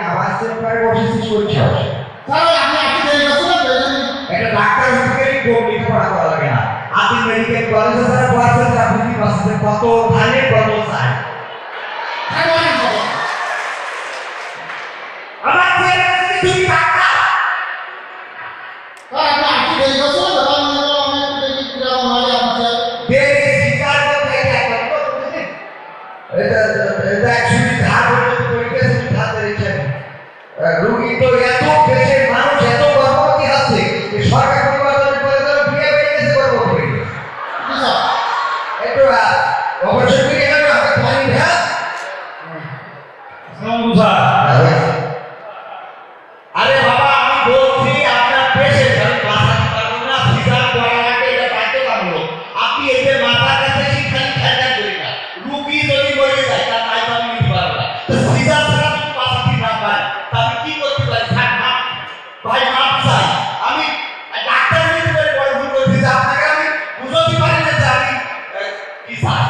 আমার চেম্বারে বসেছিস করছিস স্যার আপনি একটু দেরি করছেন একটা ডাক্তার হিসেবে গম্ভীর পড়া করা লাগে না আপনি মেডিকেল কলেজে যারা পড়াচ্ছেন আপনি কি বাসে কত ধানে কত চাই আমার ছেলে তুই টাকা স্যার আপনি একটু দেরি করছেন আমি দেখি কিরকম হয় আপনার দেরি স্বীকার করতে একবার তো এটা অ্যাকচুয়ালি ধার করতে পড়তেছে ধার দিচ্ছেন রোগী তো এত পেশেন্ট মানুষ এত গর্ভবতী আছে যে সরকার পরিবর্তনের পরে তো বিয়ে হয়ে গেছে গর্ভবতী একটু অবশ্যই করে গেল আপনি পানি ভ্যাস আরে বাবা আমি বলছি আপনার পেশেন্ট আমি বাঁচাতে পারবো না সিজার করার আগে এটা কাটতে পারবো আপনি এই যে মাথা কাছে খালি খেলা করি না রোগী যদি মরে যায় তার তাই আমি নিতে পারবো না তো সিজার ছাড়া যদি বাঁচাতে না পারি তাহলে কি করতে পারি থাক না ভাই মাপ চাই আমি ডাক্তার নিতে পারি বড় ভুল করছি যে আপনাকে আমি বুঝতে পারি না যে আমি কি চাই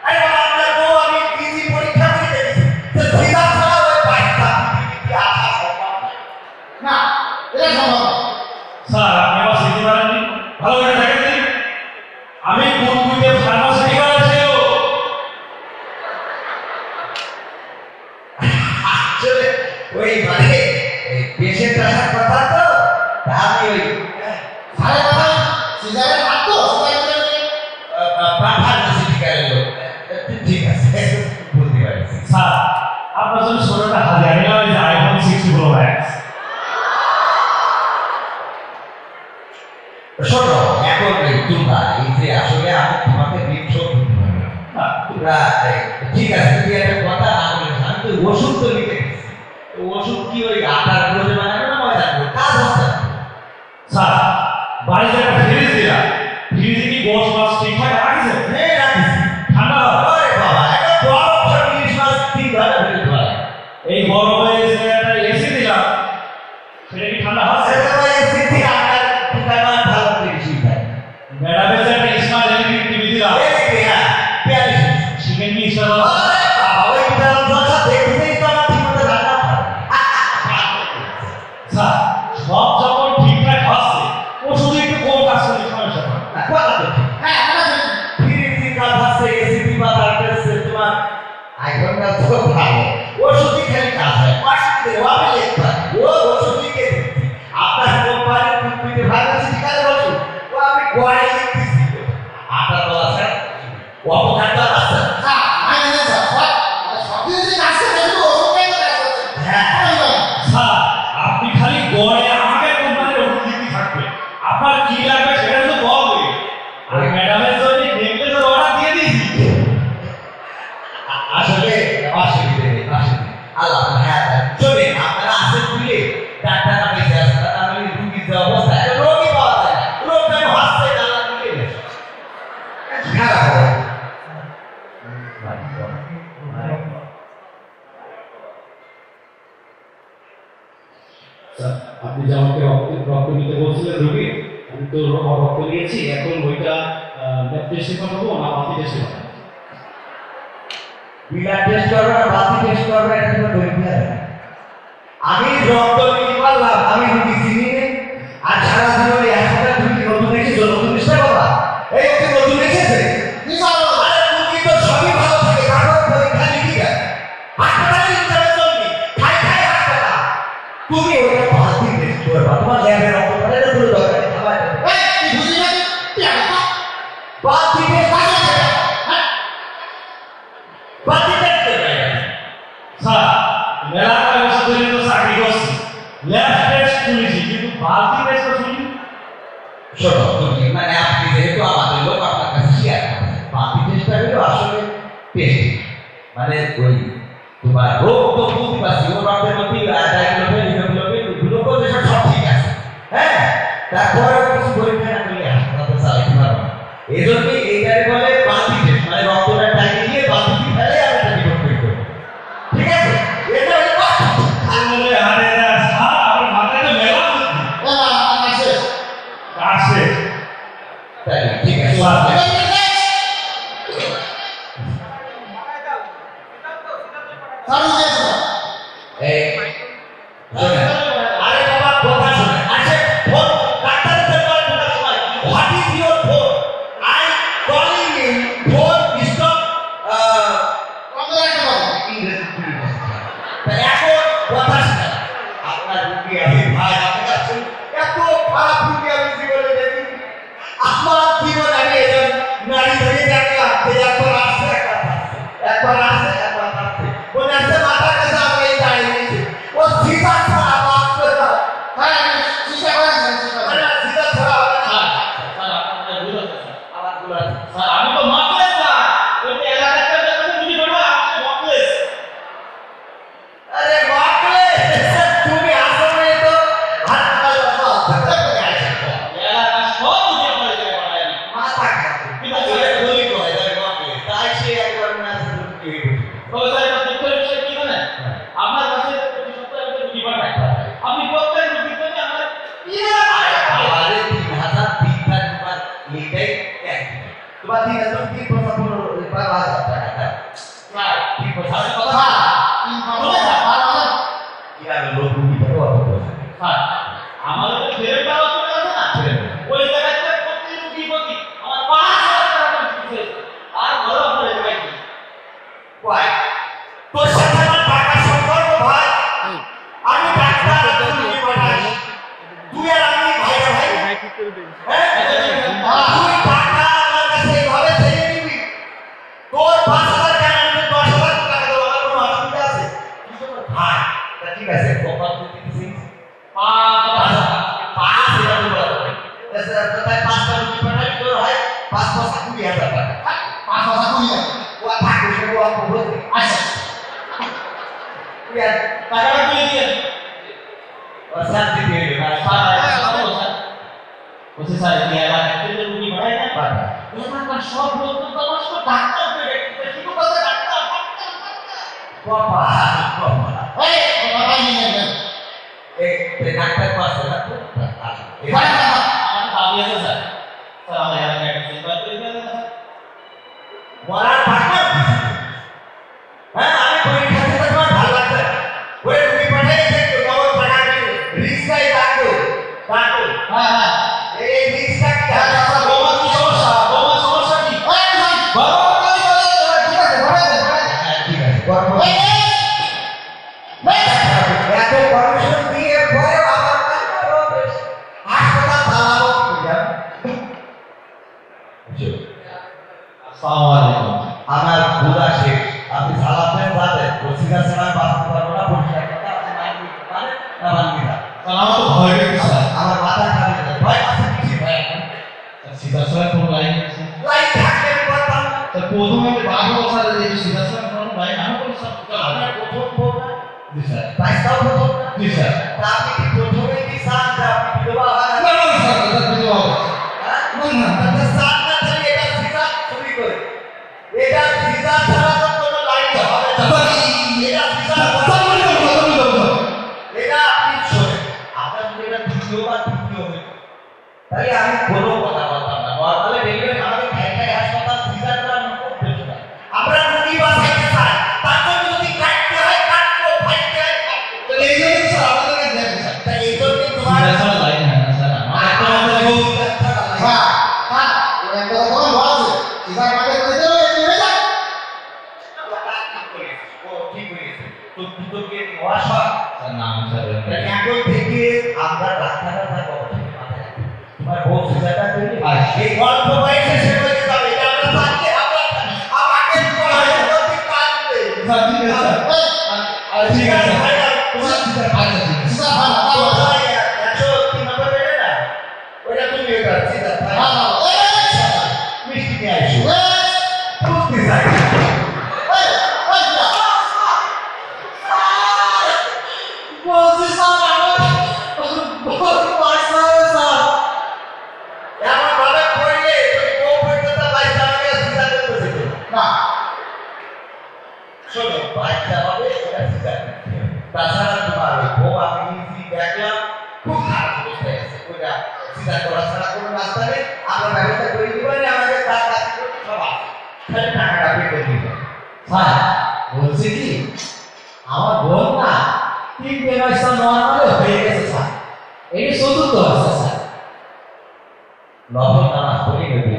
আরে বাবা আপনার বউ আমি পিজি পরীক্ষা করে দেখেছি তো সিজার ছাড়া ওই বাইকটা পৃথিবীতে আসা সম্ভব না এটা সম্ভব স্যার আপনি আবার শিখতে পারেননি ভালো করে দেখেন আমি কোনগুলিতে ফার্মাসি করেছিল আসলে ওই মানে পেশেন্ট আসার কথা তো তা আমি ওই সাড়ে বাবা সিজারের হাত তো ফার্মাসি ঠিক আছে বলতে পারছি স্যার আপনার জন্য ছোটটা হাজার নিলাম যে আইফোন 60 প্রো ম্যাক্স শোনো এখন তোমরা এই যে আসলে আমি তোমাকে বিচ্ছ তোমরা ঠিক আছে তুমি একটা কথা না বলে আমি তো ওষুধ তো লিখে দিচ্ছি ওষুধ কি ওই আটার গুঁড়ো বানানো না ময়দা গুঁড়ো কাজ হচ্ছে স্যার বাড়িতে একটা ফ্রিজ দিলাম ফ্রিজে কি গোশ মাছ ঠিকঠাক রাখিছে হ্যাঁ রাখিছি ঠান্ডা ওরে বাবা একটা বড় ইলিশ মাছ 3 ঘন্টা ফেলতে পারে এই গরমে যে একটা এসি দিলাম সেটা কি ঠান্ডা হচ্ছে সেটা এসি থেকে আপনার দোকান ভালো বেশি হয় ম্যাডামের যে একটা স্মার্ট এলইডি টিভি দিলাম এই পেয়া পেয়ালি সেখানে কি ইনস্টল আরে বাবা ওই দাম কথা দেখতেই তো আমার ঠিকমতো রান্না হয় স্যার সব যখন ঠিকঠাক হচ্ছে ওষুধ একটু কম কাজ করলে সমস্যা হয় কথা তো ঠিক হ্যাঁ এটা ফ্রিজি কাজ হচ্ছে এসি দিবা তারপরে তোমার আইফোনটা তো ভালো ওষুধই খালি কাজ হয় ওষুধ দেওয়া আমি লিখতে ও ওষুধ লিখে দিচ্ছি আপনার কোম্পানির কুপিতে ভালো আছে ঠিক আছে ওষুধ ও আমি গোয়ায় লিখতেছি আটা তো আছে অপকারটা আছে হ্যাঁ আমি জানি স্যার সব কিছু কাজ করে কিন্তু ওষুধটাই তো কাজ করছে হ্যাঁ স্যার আপনি খালি গড়ে আমাকে কোম্পানির ওষুধ দিতে থাকবে আপনার কি লাগবে সেটা তো বলবে আর ম্যাডামের জন্য নেকলেসের অর্ডার দিয়ে দিয়েছি আসলে অসুবিধে নেই অসুবিধে আল্লাহ হ্যাঁ চলে আপনারা আসে বুঝলে ডাক্তার বেঁচে আছে তাহলে রুগীর যে অবস্থা রোগী পাওয়া যায় না রোগ যেন হাসতে আল্লাহ বুঝলে খারাপ হবে স্যার আপনি যে আমাকে রক্ত নিতে বলছিলেন রোগী আমি তো রক্ত নিয়েছি এখন ওইটা টেস্টে পাঠাবো না বাতি টেস্টে পাঠাবো ব্লাড টেস্ট করবে না বাতি টেস্ট করবে এটা তো ধরতে হবে আমি রক্ত নিতে পারলাম আমি রুগী চিনি নে আর সারা জীবনে একটা রুগী নতুন এসেছে নতুন এসে বাবা এই একটা নতুন এসেছে কি স্যার আরে রুগী তো সবই ভালো থাকে কাগজ পরীক্ষা লিখি দেয় হাসপাতালে নিতে হবে জলদি খাই খাই হাসপাতাল তুমি ওটা বাতি টেস্ট করবে তোমার ল্যাবে রক্ত পড়ে না পুরো দরকার খাবার এই তুই বুঝি না তুই একটা বাতি টেস্ট হ্যাঁ বাতি টেস্ট করবে স্যার মেলা ব্যবস্থা ধরে তো চাকরি করছি ল্যাব টেস্ট করেছি কিন্তু বালতি টেস্ট তো শুনি শোনো তুমি মানে আপনি যেহেতু আমাদের লোক আপনার কাছে শেয়ার করছেন বাতি টেস্টটা হলো আসলে টেস্ট মানে ওই তোমার রোগ তো বুঝতে পারছি ও রক্তের মধ্যে ডায়াগনোসিস হিমোগ্লোবিন গ্লুকোজ এসব সব ঠিক আছে হ্যাঁ তারপরে কিছু পরীক্ষা না করলে হাসপাতালে চালাতে পারবো না এই জন্যই এইটারে বলে বাতি টেস্ট মানে রক্তটা টাইম দিয়ে বাতিটি ফেলে আর এটা রিপোর্ট করে দেবো ঠিক আছে এটা হলো আরে আরে স্যার আমার মাথায় তো মেলা বুদ্ধি শেষ আসে তাই ঠিক আছে স্যার এই আরে বাবা কথা শুনে আচ্ছা ফোন ডাক্তারের সাথে কথা সময় what is your phone I calling you phone stop এখন কথা শুনে আপনার রুগী আমি ভাই আপনার কাছে এত খারাপ রুগী আমি জীবনে দেখি আমার জীবন আমি এরকম নারী ধরে দেখলাম যে একবার আসছে একবার আসছে একবার আসছে মনে আসছে মাথার কাছে আমাকে এই দাঁড়িয়ে নিয়েছে ও সিধা ছাড়া বাস করে দাও হ্যাঁ চিন্তা করেন চিন্তা করেন সিধা ছাড়া হবে না স্যার আপনার ভুল হচ্ছে স্যার। আমার গুলো আছে স্যার আমি তো মকলেস স্যার ওই এলাকার কাছে তুমি বলো আপনি মকলেস আরে বাপরে তুমি আসলে তো হাসপাতাল করে আসছো এলাকা সব বুঝে পড়ে যায় পড়ায় মাথা খারাপ কিন্তু বলে বলি তো এটা বাপরে তাই সে একবার না আসলে কি হইবে তো স্যার এটা দুঃখের বিষয় কি জানেন আপনার কাছে প্রতি সপ্তাহে একটা রুগী পাঠায় আপনি প্রত্যেক রুগীর জন্য আমার আরে 3000 তিনবার লিটাই এক তোমার 3000 তিন পয়সা পুরো 12000 টাকা স্যার তিন পয়সা কথা কি আর লোক রুগী পাঠাও অত পয়সা স্যার আমাদের তো ফেরত দেওয়া হসপিটাল আছে না ওই জায়গাতে প্রতি রুগী প্রতি আমার 5000 টাকা দিচ্ছে আর বড় আপনার ভাই কয় তোর সাথে আমার টাকা সম্পর্ক ভাই আমি ডাক্তার তুমি পাঠাই তুই আর আমি ভাই ভাই হ্যাঁ তুই টাকা আমার কাছে এইভাবে চেয়ে নিবি তোর 5000 টাকা আমি 10000 টাকা দেবো আমার কোনো অসুবিধা আছে ভাই তা ঠিক আছে কপাল তুই দিছিস 5000 পাঁচ হাজার টাকা তাই 5টা রুটি পাঠাই তোর হয় 5 পয়সা 20000 টাকা ও থাকবে সেটা অল্প বলতে আচ্ছা তুই আর টাকাটা তুলে দিয়ে ও শান্তি দিয়ে দে ভাই বলছে স্যার এই এলাকাতে যে রুগী পাঠায় না পাঠা এলাকার সব লোক তো দমাস করে ডাক্তার করে দেখতে শুরু করে ডাক্তার বাবা এই বাবা নিয়ে নেন এই ডাক্তার পাশে না তো আমার দাবি আছে স্যার স্যার আমার এলাকায় একটা সেবা করে দেন স্যার মরার পাঠা হ্যাঁ আমি পরীক্ষা দিতে তোমার ভালো লাগছে ওই রুগী পাঠাই দেখো নগদ টাকা দিবে রিক্সায় ডাকো হ্যাঁ হ্যাঁ এই রিক্সা কি বৌমা কি সমস্যা বৌমা সমস্যা কি বাবা ঠিক আছে বলে দে হ্যাঁ ঠিক আছে কর্ম এত পারমিশন দিয়ে পরে আবার হাসপাতাল চালাবো আসসালামু আলাইকুম আমার বুড়া শেষ আপনি চালাতেন যাবেন রসিদা ছাড়া বাঁচতে পারবো না পরিষ্কার কথা আপনি মানবি পারেন না মানবি না স্যার আমার তো ভয় পেয়েছে স্যার আমার মাথা খারাপ হয়ে যায় ভয় আছে কিছু ভয় এখন সিদ্ধার্থের কোন লাইন আছে লাইন থাকলে আমি করতাম না। স্যার প্রথমে আমি 12 বছর আগে সিদ্ধার্থের কোন লাইন আমি কোন স্যার আপনার প্রথম বউ না জি স্যার বাইশটাও প্রথম না জি স্যার তা আপনি কি প্রথমে কি চান যে আপনি বিধবা হন না না স্যার এটা বুঝতে পারবো আচ্ছা চান না তাহলে এটা সিজা চুরি করে এটা সিজা ছাড়া তো কোনো লাইন হবে না এটা সিজা এটা আপনি শোনেন আপনার যদি এটা দ্বিতীয় বা তৃতীয় হবে তাহলে আমি কোনো কথা বলতাম না নর্মালি দেখবেন আমাদের খাই হাসপাতাল সিজা করা খুব বেশি না আমরা রুগী বাঁচাইতে চাই তার জন্য যদি কাটতে হয় কাটবো ফাইতে হয় কাটবো তো এই জন্য স্যার আমাদের কাছে দেখেন স্যার তাই এই জন্য তোমার সিদ্ধার্থের লাইন হয় না স্যার আমার হ্যাঁ হ্যাঁ ওই একটা কথা বলছে ইসা কাটে করে দেবে তুমি যা ঠিক হয়েছে তো দুটোকে নেওয়া সব স্যার নাম স্যার এখন থেকে আমরা ডাক্তাররা যা কথা মাথায় রাখি। তোমার বউ সিজাটা তৈরি এই অল্প বয়সে সে হয়ে যাবে এটা আমরা জানতে আমাকে পড়ায় প্রতি কাঁদবে স্যার ঠিক আছে স্যার ঠিক আছে তোমার সিজার আচ্ছা ঠিক আছে ইসা ভালো ভালো একশো 3 নম্বর বেড়ে না ওইটা তুমি ওইটা সিজার ভালো মিষ্টি নিয়ে আসো বুঝতে চাই বলছি স্যার আমার বহুত পয়সা স্যার এমন ভাবে পড়লে তুমি বউ পর্যন্ত বাইশটা আমাকে সিজার করতে যেতে না শোনো বাইশটা হবে ওটা সিজার তাছাড়া তোমার ওই বউ আমি নিজেই দেখলাম খুব খারাপ অবস্থায় আছে ওইটা সিজার করা ছাড়া কোনো রাস্তা নেই আমরা ব্যবস্থা করে দিব না আমাদের কাজ কাজ করতে সব আছে খালি টাকাটা পে করে দিবে স্যার বলছি কি আমার বোন না 3 পয়সা নর্মাল এটা চতুর্থ আছে স্যার। নফল নামাজ পড়ি গেছে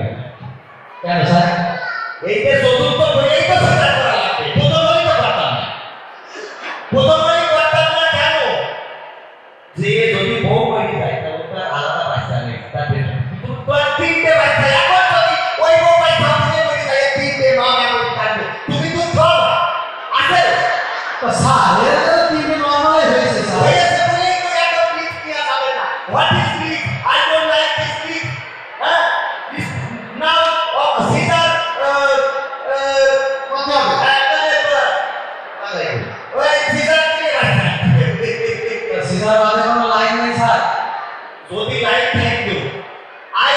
কেন স্যার? এইটা চতুর্থ বলেই তো সিজার করা লাগবে, প্রথমেই তো পারতাম না, প্রথমেই পারতাম না। কেন? যে যদি বউ মরে যায় তাহলে তার আলাদা বাচ্চা নেই, তার পেছনে তোমার তিনটে বাচ্চা, এখন যদি ওই বউ বাচ্চা আপনি মরে যায় তিনটে মা মেয়ে থাকবে, তুমি তো সব আছে তো স্যার এরা তো তিনটে নর্মাল হয়েছে স্যার। হয়েছে বলেই তো এত লিস্ট নিয়ে যাবে না। What is list? I don't like this list. হ্যাঁ, নাও সিজার করতে হবে। ওই সিজার কি রাখা সিজার বাদে কোনো লাইন নেই স্যার। যদি লাইট থাকতো আই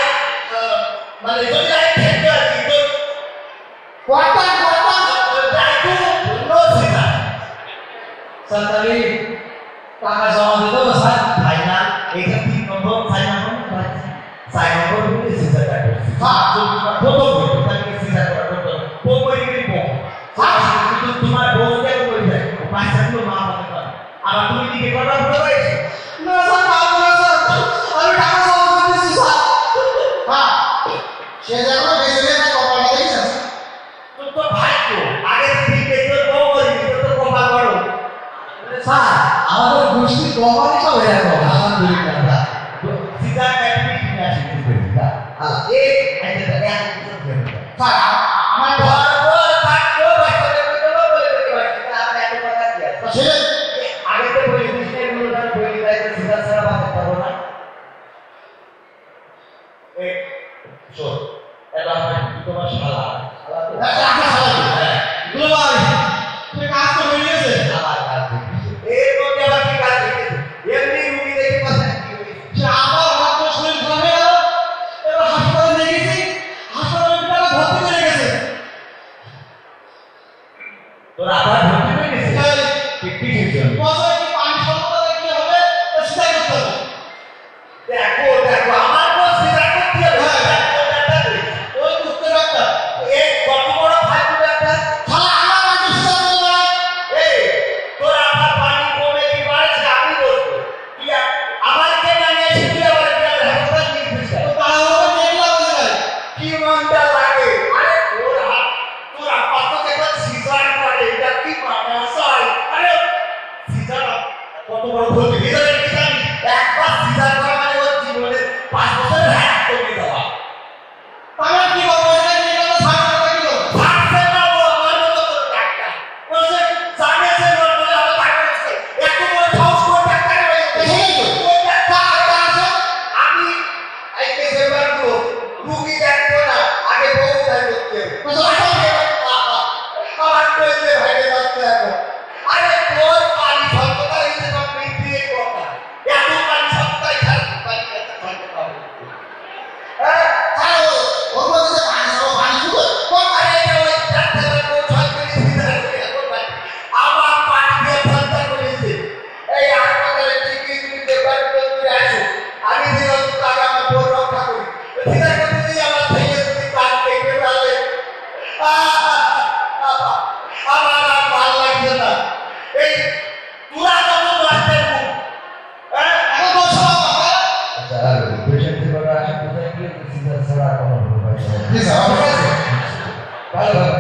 মানে যদি লাইট থাকতো আর কি তো কোয়ার্টার যাইতো নো সিজার স্যার তাহলে টাকা জমা দিতে হবে স্যার। ফাইনাল এটা 3 নম্বর ফাইনাল নম্বর 4 নম্বর হচ্ছে সিজার কাটো। হ্যাঁ, প্রথম হইতো তাকে সিজার করা করতে হবে। বই গিয়ে বউ কিন্তু তোমার বউ কেন বই যায় বাচ্চাগুলো মা মনে করে আর তুমি দিকে কথা বলে রয়েছে না স্যার, পারবো না স্যার, আমি টাকা জমা করে দিচ্ছি স্যার। হ্যাঁ, সে যেন বেশি বেশি কপালটা দেখছেন তোর তো ভাগ্য আগে থেকে তোর বউ বলি তোর তো কপাল বড় স্যার আমাদের গোষ্ঠীর কমানি সব এরকম আলহামদুলিল্লাহ। সিজার কাটবি কিনা শিখতে না এই একটা এক কিছু দেবে স্যার। আমার বড় থাকতো বাচ্চাদের তো বলে দিতে পারছি না আমি এত কথা কি আছে ছেলে আগে তো বলি কৃষ্ণের গুলো তার বলি যায় তো সিজার ছাড়া বাঁচতে পারবো না এই শোন এটা আমার তোমার শালা শালা তো টাকা চালাবি। হ্যাঁ দুলো ভাই, তুই কাজ তো হয়ে গেছে। আমার কাজ দেখেছে এর মধ্যে আবার কি কাজ দেখেছে এমনি রুগী দেখে কথা কি হয়েছে সে আবার হয়তো শরীর খারাপ হয়ে গেল, এবার হাসপাতালে নিয়ে গেছি, হাসপাতালে টাকা ভর্তি করে গেছে। তোর আবার ভর্তি হয়ে গেছে ঠিক ঠিক হয়েছে বছরে কি পানি সর্বদা দেখলে হবে, তো সেটাই করতে হবে। দেখো দেখো আমার তো সিজার করতে হবে ডাক্তার ওই কুত্তে ডাক্তার, এই কত বড় ফাইল ডাক্তার শালা আমার কাছে সুযোগ দিল না। এই তোর আবার পানি কমে কি বাড়ছে আমি বলবো কি আমার কে না নিয়ে এসেছি আবার কি হাসপাতাল নিয়ে গেছে তো তাহলে দেখলাম ভাই, কি মনটা লাগে আরে তোর আপাতত একটা সিজার করে এটা কি মানাসাই আরে সিজার কত বড় ভুল ভিতরে কি জানি একবার সিজার করা মানে ওর জীবনে 5 বছরের হ্যাক করে দেওয়া তাহলে কি বলবো, এটা নিয়ে গেল হাসপাতালে কি করবো? থাকছে না ও আমার মতো করে ডাক্তার বলছে জানে যে লোক বলে আমার টাকা আছে এত বড় সাহস করে ডাক্তার হয়ে গেছে ওই ডাক্তার আছে আমি এই কেসের তো রুগী দেখবো না আগে বউ তাই করতে হবে আমার কইলে ভাইরে যাচ্ছে এখন আরে তোর পানি সত্যতা হইছে না বৃদ্ধি কথা এত পানি সত্যতাই ছাড়তে পারি ছাড়তে পারবো হ্যাঁ তাহলে ওর মধ্যে যে পানি হবে, পানি শুধু আরে এটা ওই ডাক্তারের বউ ছাড়তে সিজার করে এখন আমার পানি দিয়ে ঠান্ডা করেছে এই হাসপাতালে টিকিট নিতে পারবে তুমি আসো আমি দিলাম টাকা আমার বউ রক্ষা করি সিজার করতে দিয়ে আমার থেকে তুমি কাজ দেখতে পারলে আমার আর ভালো লাগছে না এই তুরা যখন বাঁচতে হ্যাঁ এখন বলছো বাবা। স্যার পেশেন্ট থেকে আসে কোথায় গিয়ে সিজার ছাড়া কোনো ভয় পাই না জি স্যার, আমার কাছে। ভালো ভালো